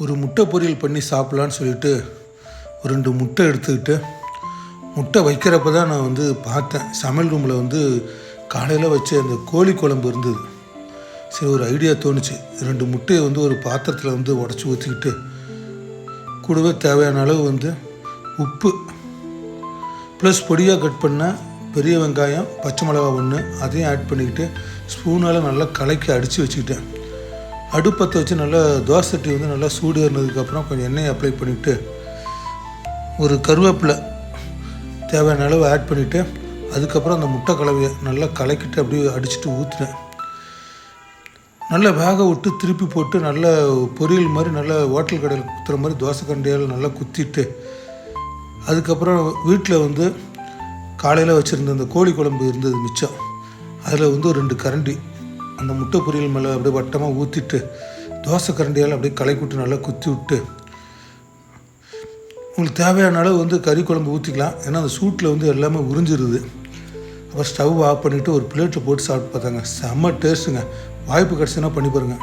ஒரு முட்டை பொரியல் பண்ணி சாப்பிட்லான்னு சொல்லிட்டு ஒரு 2 முட்டை எடுத்துக்கிட்டு முட்டை வைக்கிறப்ப தான் நான் பார்த்தேன். சமையல் ரூமில் காலையில் வச்ச அந்த கோழி குழம்பு இருந்தது. சரி, ஒரு ஐடியா தோணுச்சு. 2 முட்டையை ஒரு பாத்திரத்தில் உடச்சி ஊற்றிக்கிட்டு கூடவே தேவையான அளவு உப்பு ப்ளஸ் பொடியாக கட் பண்ண பெரிய வெங்காயம், பச்சை மிளகா 1 அதையும் ஆட் பண்ணிக்கிட்டு ஸ்பூனால் நல்லா கலக்கி அடித்து வச்சுக்கிட்டேன். அடுப்பத்தை வச்சு நல்லா தோசை சட்டி நல்லா சூடு ஏறினதுக்கப்புறம் கொஞ்சம் எண்ணெயை அப்ளை பண்ணிவிட்டு ஒரு கருவேப்பிலை தேவையான அளவு ஆட் பண்ணிவிட்டு அதுக்கப்புறம் அந்த முட்டை கலவையை நல்லா கலக்கிட்டு அப்படியே அடிச்சுட்டு ஊற்றினேன். நல்லா வேக விட்டு திருப்பி போட்டு நல்லா பொரியல் மாதிரி நல்லா ஹோட்டல் கடையில் குத்துற மாதிரி தோசை கண்டையால் நல்லா குத்திட்டு அதுக்கப்புறம் வீட்டில் காலையில் வச்சுருந்த அந்த கோழி குழம்பு இருந்தது மிச்சம். அதில் ஒரு 2 கரண்டி அந்த முட்டை பொரியல் மேலே அப்படியே வட்டமாக ஊற்றிட்டு தோசை கரண்டியால் அப்படியே கலக்கி விட்டு நல்லா குத்தி விட்டு உங்களுக்கு தேவையான அளவு கறி குழம்பு ஊற்றிக்கலாம். ஏன்னா அந்த சூட்டில் எல்லாமே உறிஞ்சிருது. அப்புறம் ஸ்டவ் ஆஃப் பண்ணிவிட்டு ஒரு பிளேட்டில் போட்டு சாப்பிட்டு பார்த்தாங்க. செம்ம டேஸ்ட்டுங்க. வாய்ப்பு கிடச்சுன்னா பண்ணி பாருங்கள்.